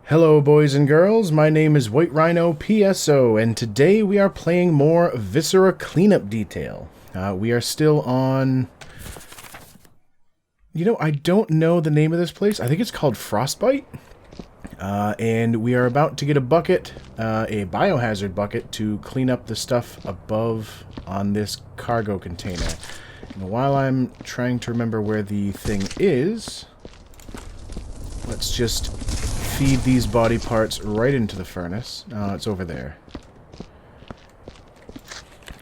Hello boys and girls, my name is White Rhino PSO, and today we are playing more Viscera Cleanup Detail. We are still on... I don't know the name of this place. I think it's called Frostbite. And we are about to get a bucket, a biohazard bucket, to clean up the stuff above on this cargo container. And while I'm trying to remember where the thing is, let's just feed these body parts right into the furnace. It's over there.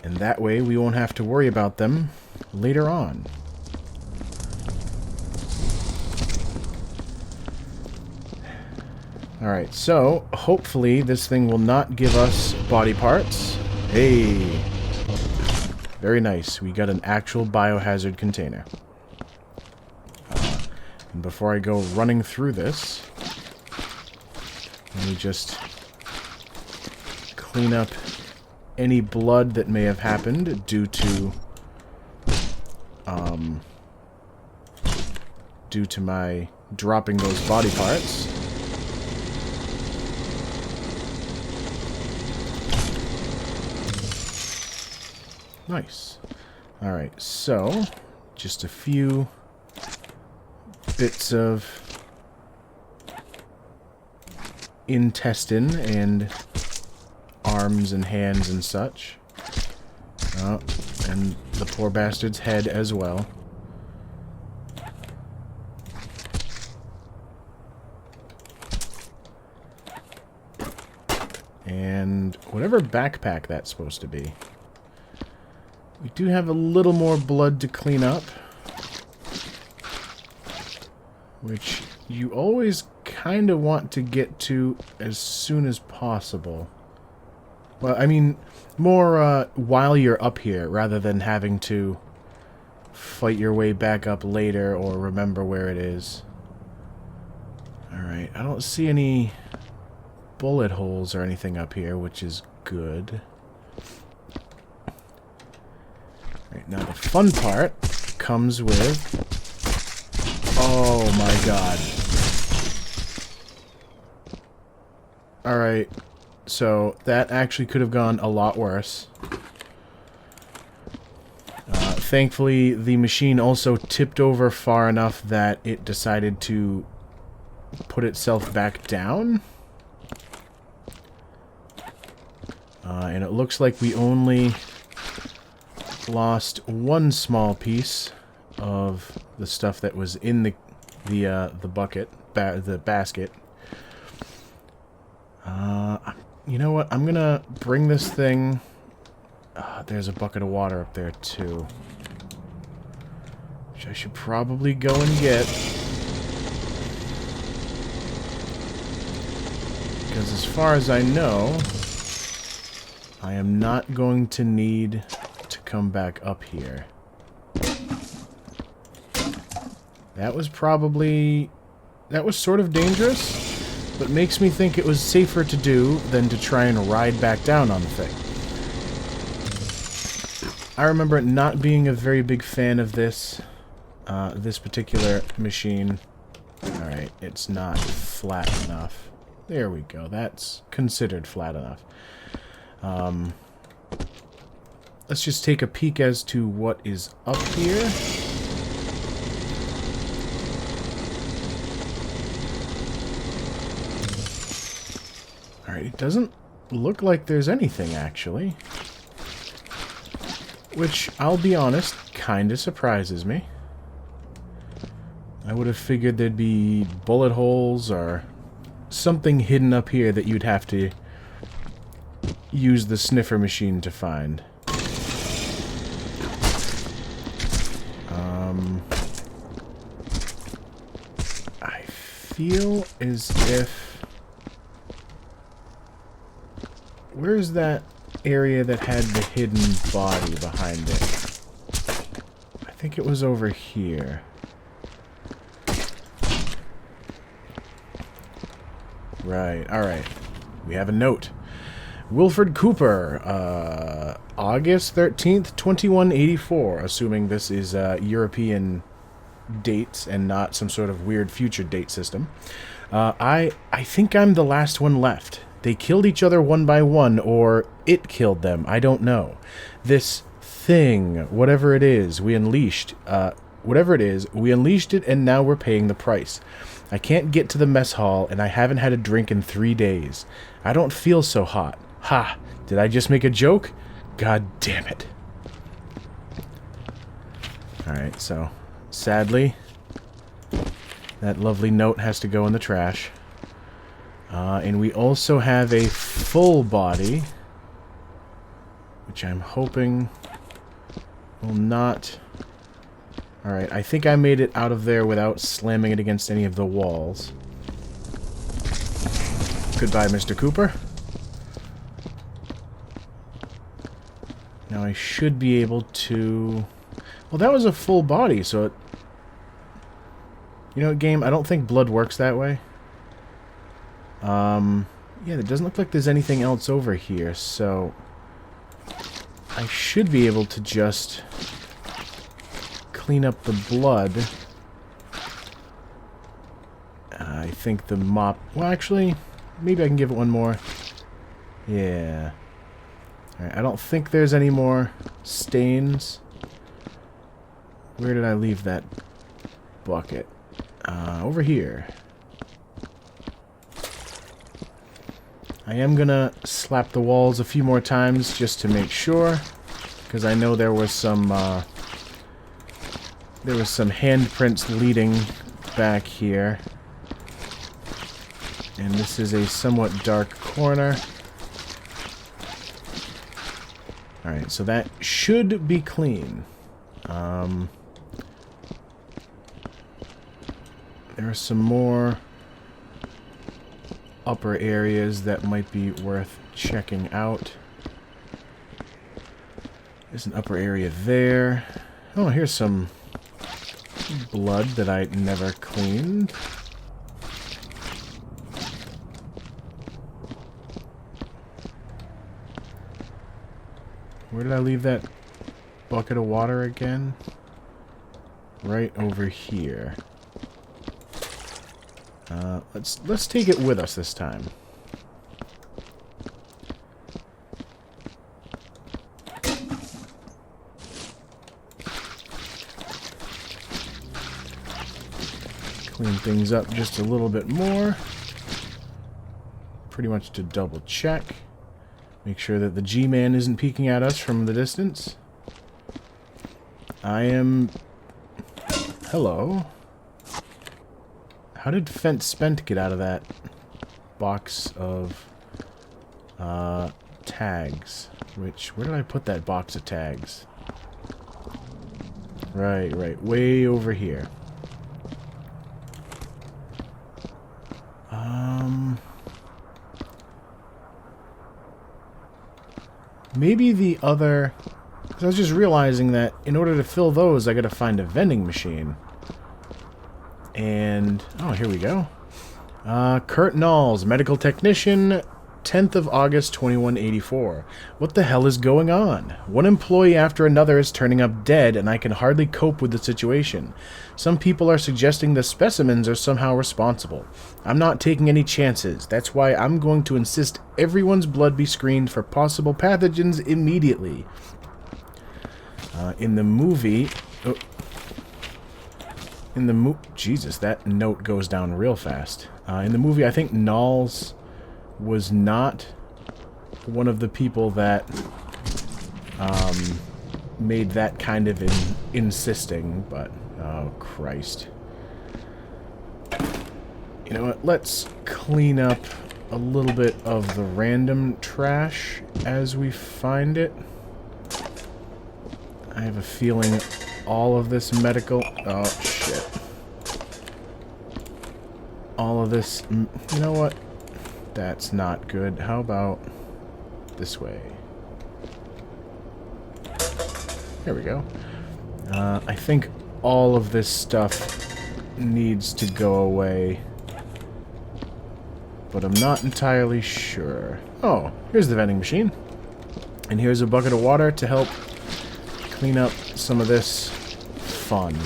And that way we won't have to worry about them later on. Alright, so hopefully this thing will not give us body parts. Hey! Very nice. We got an actual biohazard container. And before I go running through this, let me just clean up any blood that may have happened due to my dropping those body parts. Nice. Alright, so just a few bits of intestine and arms and hands and such. Oh, and the poor bastard's head as well. And whatever backpack that's supposed to be. We do have a little more blood to clean up, which you always kind of want to get to as soon as possible. Well, I mean, more while you're up here, rather than having to fight your way back up later or remember where it is. Alright, I don't see any bullet holes or anything up here, which is good. Alright, now the fun part comes with... Oh my god. Alright, so that actually could have gone a lot worse. Thankfully, the machine also tipped over far enough that it decided to put itself back down. And it looks like we only lost one small piece of the stuff that was in the bucket, the basket. You know what? I'm gonna bring this thing... there's a bucket of water up there, too. Which I should probably go and get. Because as far as I know, I am not going to need to come back up here. That was probably... That was sort of dangerous. But makes me think it was safer to do than to try and ride back down on the thing. I remember not being a very big fan of this particular machine. Alright, it's not flat enough. There we go. That's considered flat enough. Let's just take a peek as to what is up here. It doesn't look like there's anything, actually. Which, I'll be honest, kind of surprises me. I would have figured there'd be bullet holes or something hidden up here that you'd have to use the sniffer machine to find. I feel as if... Where's that area that had the hidden body behind it? I think it was over here. Right, alright. We have a note. Wilfred Cooper, August 13th, 2184, assuming this is European dates and not some sort of weird future date system. I think I'm the last one left. They killed each other one by one, or it killed them. I don't know. This thing, whatever it is, we unleashed. Whatever it is, we unleashed it, and now we're paying the price. I can't get to the mess hall, and I haven't had a drink in 3 days. I don't feel so hot. Ha! Did I just make a joke? God damn it. Alright, so, sadly, that lovely note has to go in the trash. And we also have a full body, which I'm hoping will not... Alright, I think I made it out of there without slamming it against any of the walls. Goodbye, Mr. Cooper. Now I should be able to... Well, that was a full body, so it... You know what, game? I don't think blood works that way. Yeah, it doesn't look like there's anything else over here, so... I should be able to just... clean up the blood. I think the mop... Well, actually, maybe I can give it one more. Yeah. Alright, I don't think there's any more stains. Where did I leave that bucket? Over here. I am gonna slap the walls a few more times just to make sure, because I know there was some handprints leading back here. And this is a somewhat dark corner. Alright, so that should be clean. There are some more upper areas that might be worth checking out. There's an upper area there. Oh, here's some blood that I never cleaned. Where did I leave that bucket of water again? Right over here. Let's take it with us this time. Clean things up just a little bit more. Pretty much to double check. Make sure that the G-Man isn't peeking at us from the distance. I am... Hello. How did Fence Spent get out of that box of tags? Where did I put that box of tags? Right, way over here. Maybe the other... 'Cause I was just realizing that in order to fill those, I gotta find a vending machine. And... Oh, here we go. Kurt Knowles, medical technician, 10th of August, 2184. What the hell is going on? One employee after another is turning up dead, and I can hardly cope with the situation. Some people are suggesting the specimens are somehow responsible. I'm not taking any chances. That's why I'm going to insist everyone's blood be screened for possible pathogens immediately. In the movie... Oh. Jesus, that note goes down real fast. In the movie, I think Knowles was not one of the people that made that kind of insisting, but... Oh, Christ. You know what? Let's clean up a little bit of the random trash as we find it. I have a feeling all of this medical... Oh, shit. All of this... You know what? That's not good. How about this way? There we go. I think all of this stuff needs to go away. But I'm not entirely sure. Oh, here's the vending machine. And here's a bucket of water to help clean up some of this fun.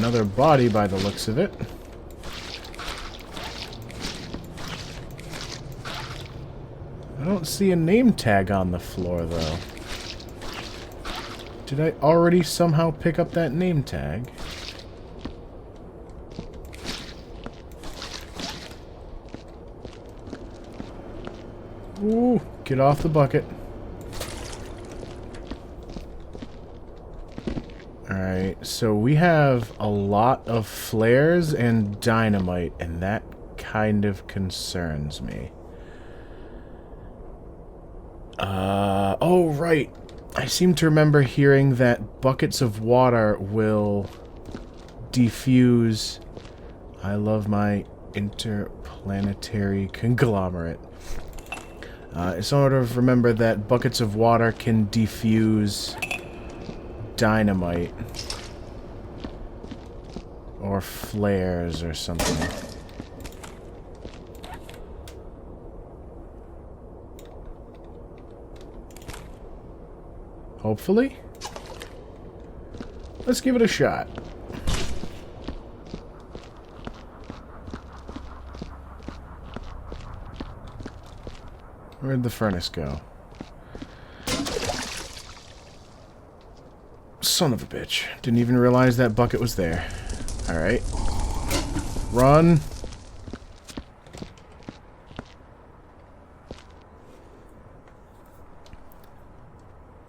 Another body by the looks of it. I don't see a name tag on the floor, though. Did I already somehow pick up that name tag? Ooh, get off the bucket. Alright, so we have a lot of flares and dynamite, and that kind of concerns me. Oh, right. I seem to remember hearing that buckets of water will defuse. I love my interplanetary conglomerate. I sort of remember that buckets of water can defuse dynamite. Or flares or something. Hopefully. Let's give it a shot. Where'd the furnace go? Son of a bitch. Didn't even realize that bucket was there. Alright. Run.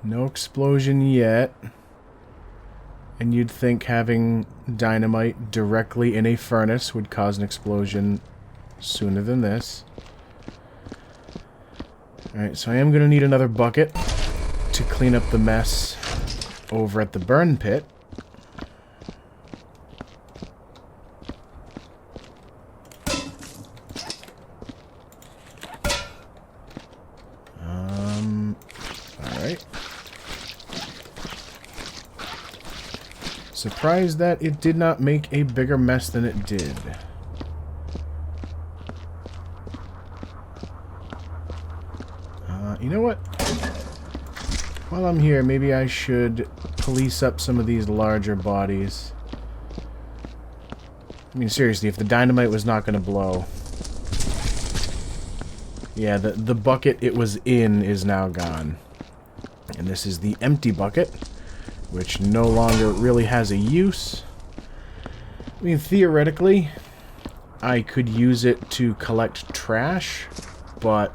No explosion yet. And you'd think having dynamite directly in a furnace would cause an explosion sooner than this. Alright, so I am going to need another bucket to clean up the mess over at the burn pit. Alright. Surprised that it did not make a bigger mess than it did. You know what? While I'm here, maybe I should police up some of these larger bodies. I mean, seriously, if the dynamite was not going to blow... Yeah, the bucket it was in is now gone. And this is the empty bucket, which no longer really has a use. I mean, theoretically, I could use it to collect trash, but...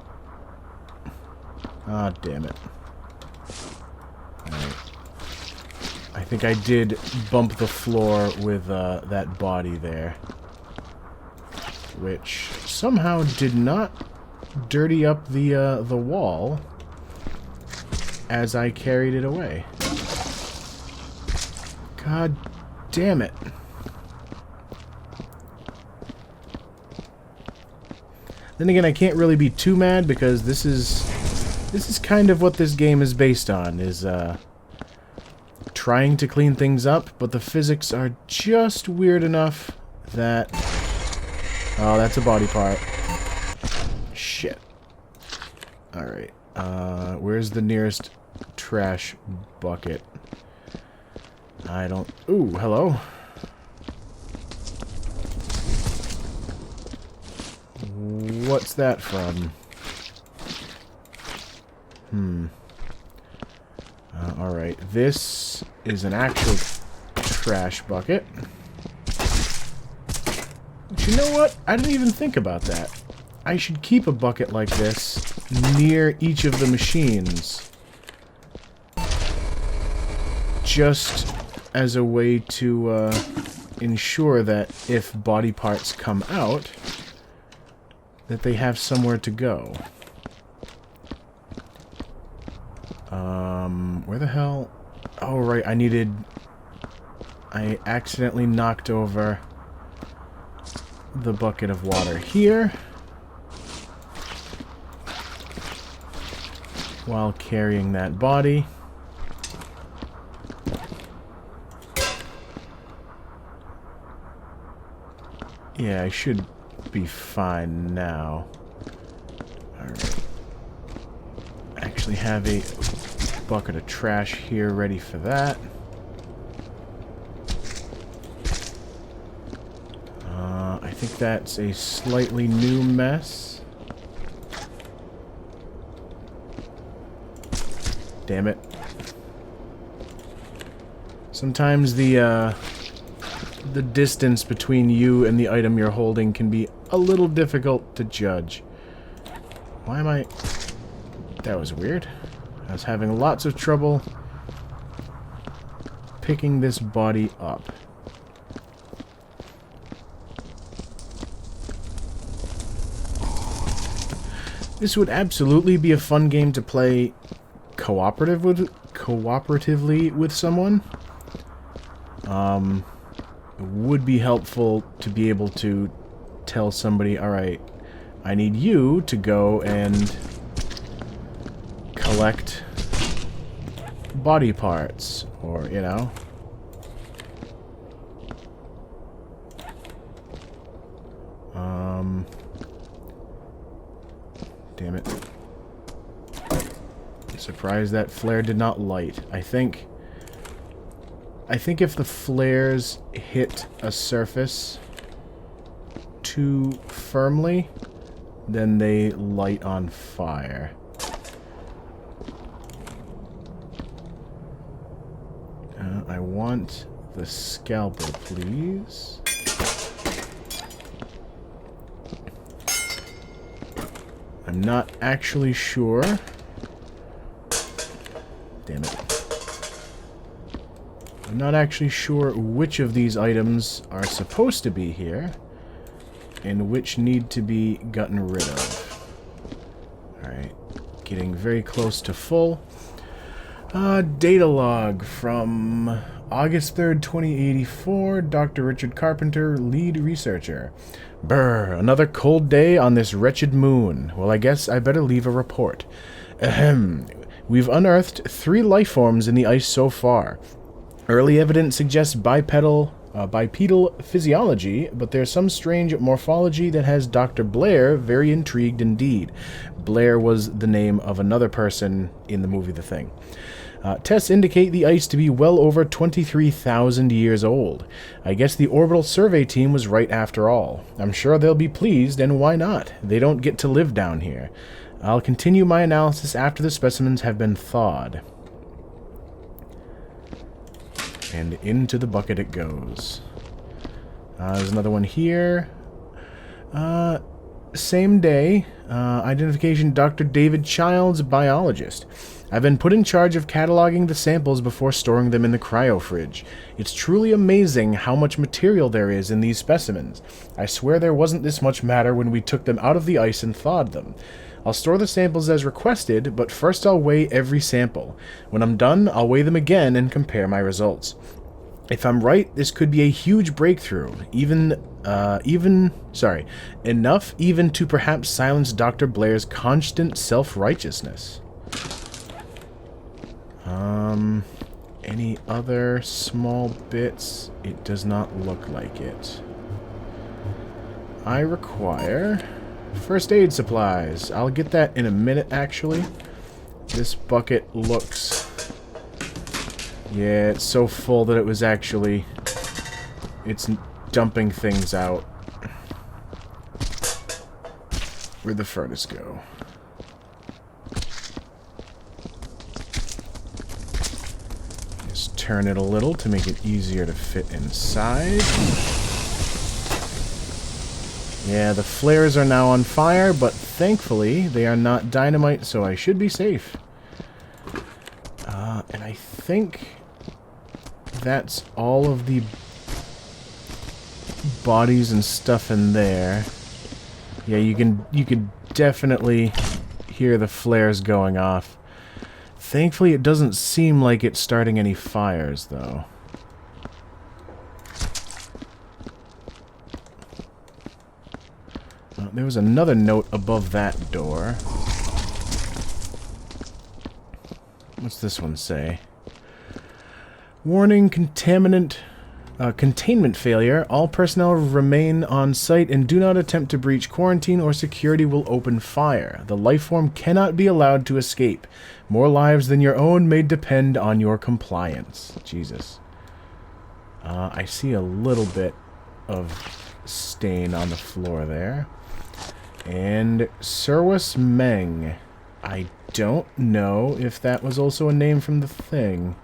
Ah, damn it. Alright. I think I did bump the floor with that body there. Which somehow did not dirty up the wall as I carried it away. God damn it. Then again, I can't really be too mad because this is kind of what this game is based on, is trying to clean things up, but the physics are just weird enough that... Oh, that's a body part. Shit. Alright. Where's the nearest trash bucket? I don't... Ooh, hello. What's that from? Alright, this is an actual trash bucket. But you know what? I didn't even think about that. I should keep a bucket like this near each of the machines. Just as a way to ensure that if body parts come out, that they have somewhere to go. Where the hell? Oh, right, I accidentally knocked over the bucket of water here while carrying that body. Yeah, I should be fine now. Alright. Actually have a bucket of trash here ready for that. think that's a slightly new mess. Damn it. Sometimes the distance between you and the item you're holding can be a little difficult to judge. Why am I... That was weird. I was having lots of trouble picking this body up. This would absolutely be a fun game to play cooperatively with someone. It would be helpful to be able to tell somebody, alright, I need you to go and collect body parts, or, you know. Damn it. Surprised that flare did not light. I think if the flares hit a surface too firmly, then they light on fire. I want the scalpel, please. I'm not actually sure. Damn it. I'm not actually sure which of these items are supposed to be here and which need to be gotten rid of. Alright. Getting very close to full. Data log from August 3rd, 2084. Dr. Richard Carpenter, lead researcher. Brr, another cold day on this wretched moon. Well, I guess I better leave a report. Ahem. We've unearthed 3 life forms in the ice so far. Early evidence suggests bipedal physiology, but there's some strange morphology that has Dr. Blair very intrigued indeed. Blair was the name of another person in the movie The Thing. Tests indicate the ice to be well over 23,000 years old. I guess the orbital survey team was right after all. I'm sure they'll be pleased, and why not? They don't get to live down here. I'll continue my analysis after the specimens have been thawed. And into the bucket it goes. There's another one here. Same day. Identification Dr. David Childs, biologist. I've been put in charge of cataloging the samples before storing them in the cryo-fridge. It's truly amazing how much material there is in these specimens. I swear there wasn't this much matter when we took them out of the ice and thawed them. I'll store the samples as requested, but first I'll weigh every sample. When I'm done, I'll weigh them again and compare my results. If I'm right, this could be a huge breakthrough, enough even to perhaps silence Dr. Blair's constant self-righteousness. Any other small bits? It does not look like it. I require first aid supplies. I'll get that in a minute, actually. This bucket looks... Yeah, it's so full that it was actually... It's dumping things out. Where'd the furnace go? Just turn it a little to make it easier to fit inside. Yeah, the flares are now on fire, but thankfully they are not dynamite, so I should be safe. And I think that's all of the bodies and stuff in there. Yeah, you can definitely hear the flares going off. Thankfully, it doesn't seem like it's starting any fires, though. There was another note above that door. What's this one say? Warning, containment failure. All personnel remain on site and do not attempt to breach quarantine or security will open fire. The life form cannot be allowed to escape. More lives than your own may depend on your compliance. Jesus. I see a little bit of stain on the floor there. And Serwis Meng. I don't know if that was also a name from the thing.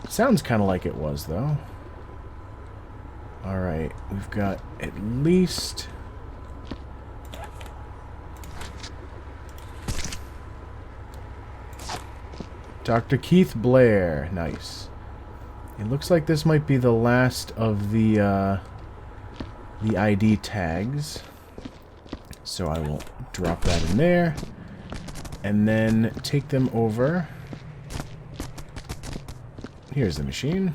Sounds kind of like it was, though. Alright, we've got at least... Dr. Keith Blair. Nice. It looks like this might be the last of the ID tags. So I will drop that in there. And then take them over. Here's the machine.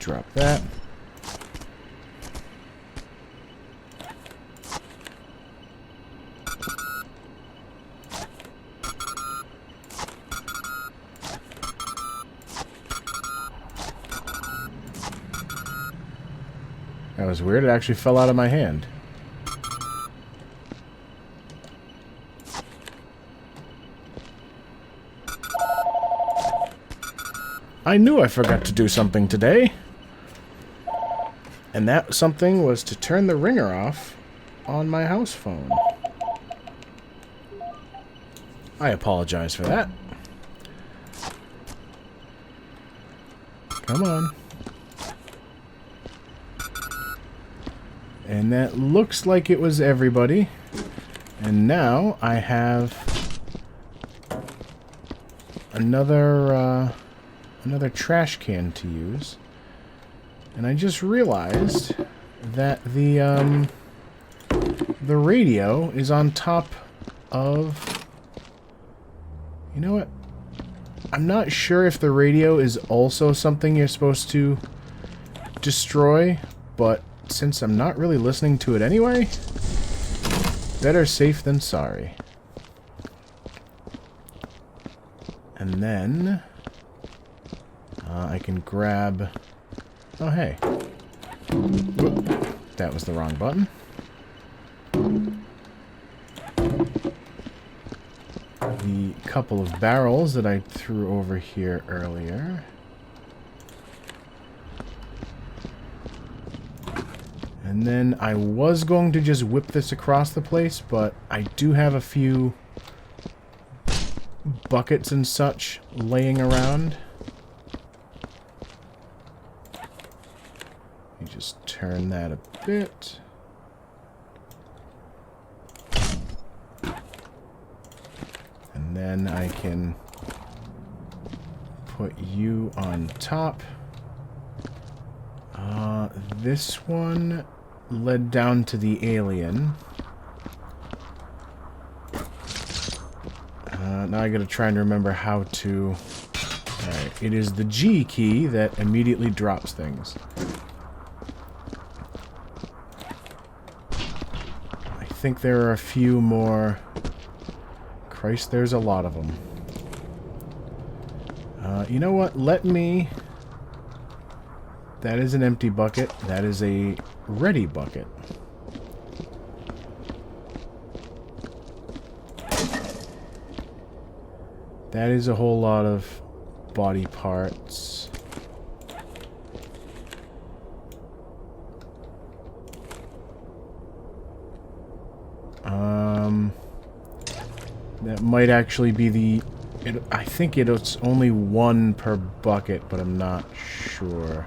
Drop that. That was weird. It actually fell out of my hand. I knew I forgot to do something today. And that something was to turn the ringer off on my house phone. I apologize for that. Come on. And that looks like it was everybody. And now I have another trash can to use. And I just realized that the radio is on top of... You know what? I'm not sure if the radio is also something you're supposed to destroy, but since I'm not really listening to it anyway, better safe than sorry. And then I can grab... Oh, hey. Whoop. That was the wrong button. The couple of barrels that I threw over here earlier. And then I was going to just whip this across the place, but I do have a few buckets and such laying around. You just turn that a bit. And then I can put you on top. This one led down to the alien. Now I gotta try and remember how to... Alright, it is the G key that immediately drops things. I think there are a few more... Christ, there's a lot of them. You know what? Let me... That is an empty bucket. That is a ready bucket. That is a whole lot of body parts. That might actually be the... I think it's only one per bucket, but I'm not sure.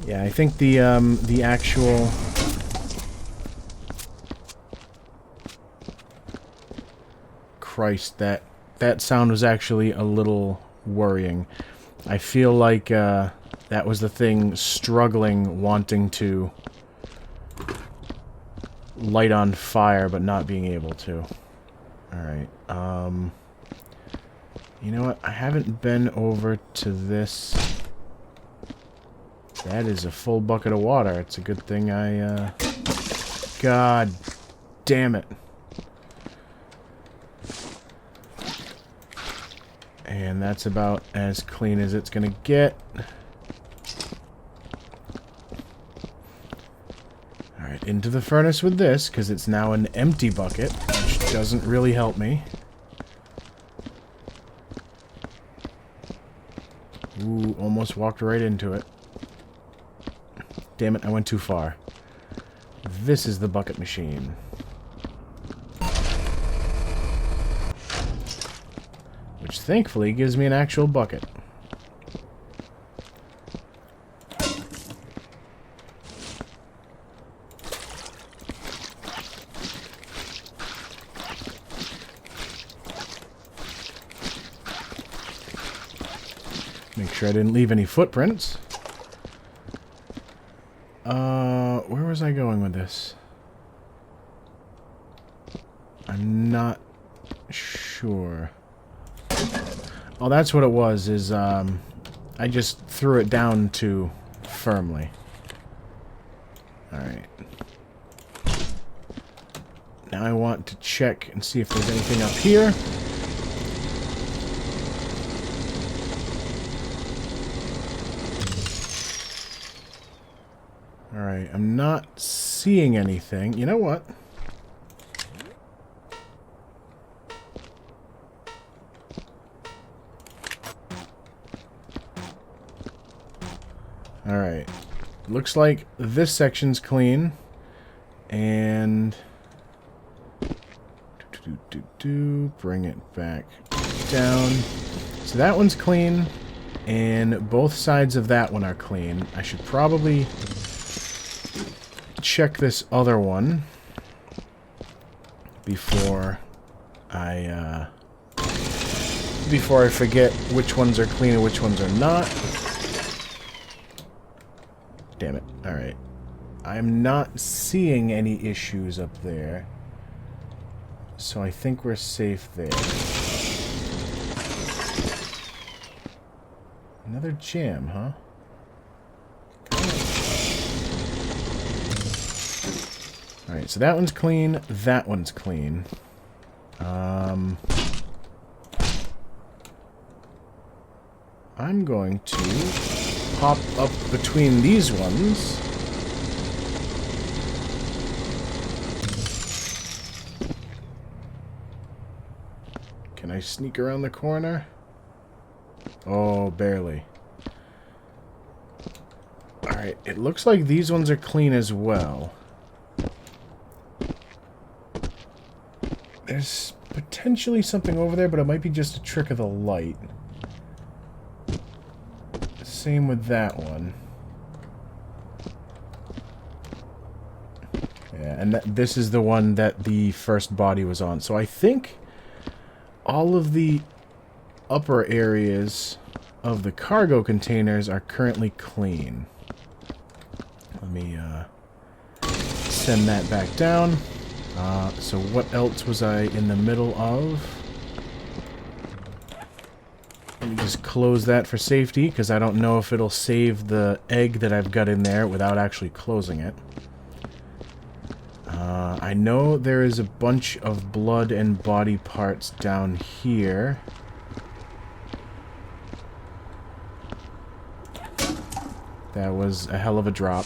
Yeah, I think the actual... Christ, that sound was actually a little worrying. I feel like that was the thing struggling, wanting to light on fire, but not being able to. Alright, you know what? I haven't been over to this... That is a full bucket of water. It's a good thing I, God damn it. And that's about as clean as it's gonna get. Alright, into the furnace with this, because it's now an empty bucket, which doesn't really help me. Ooh, almost walked right into it. Damn it, I went too far. This is the bucket machine. Which thankfully gives me an actual bucket. Make sure I didn't leave any footprints. Where was I going with this? I'm not sure. Oh, that's what it was, is, I just threw it down too firmly. Alright. Now I want to check and see if there's anything up here. Alright, I'm not seeing anything. You know what? Alright. Looks like this section's clean. And... bring it back down. So that one's clean. And both sides of that one are clean. I should probably check this other one before I forget which ones are clean and which ones are not. Damn it. Alright. I'm not seeing any issues up there. So I think we're safe there. Another jam, huh? Alright, so that one's clean, that one's clean. I'm going to pop up between these ones. Can I sneak around the corner? Oh, barely. Alright, it looks like these ones are clean as well. There's potentially something over there, but it might be just a trick of the light. Same with that one. Yeah, and this is the one that the first body was on. So I think all of the upper areas of the cargo containers are currently clean. Let me send that back down. So what else was I in the middle of? Let me just close that for safety, because I don't know if it'll save the egg that I've got in there without actually closing it. I know there is a bunch of blood and body parts down here. That was a hell of a drop.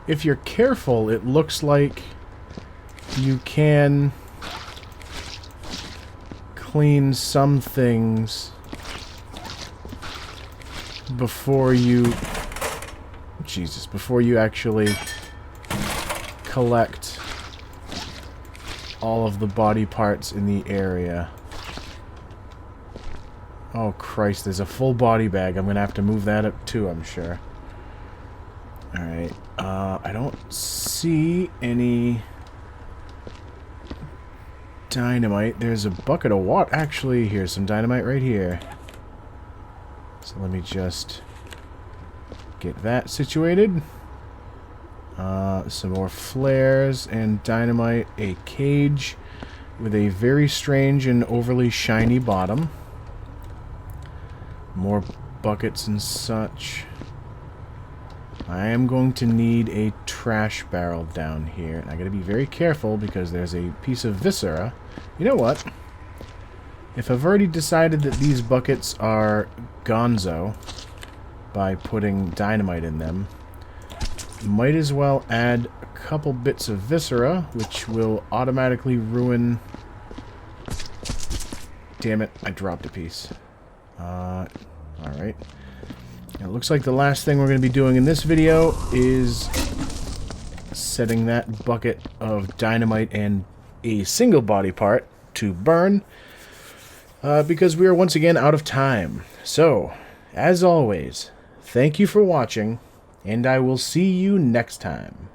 If you're careful, it looks like you can clean some things before you... Jesus, before you actually collect all of the body parts in the area. Oh Christ, there's a full body bag. I'm gonna have to move that up too, I'm sure. Alright, I don't see any dynamite. There's a bucket of water. Actually, here's some dynamite right here. So let me just get that situated. Some more flares and dynamite. A cage with a very strange and overly shiny bottom. More buckets and such. I am going to need a trash barrel down here. And I gotta be very careful because there's a piece of viscera. You know what? If I've already decided that these buckets are gonzo by putting dynamite in them, might as well add a couple bits of viscera, which will automatically ruin... Damn it, I dropped a piece. Alright. It looks like the last thing we're going to be doing in this video is setting that bucket of dynamite and a single body part to burn, because we are once again out of time. So, as always, thank you for watching, and I will see you next time.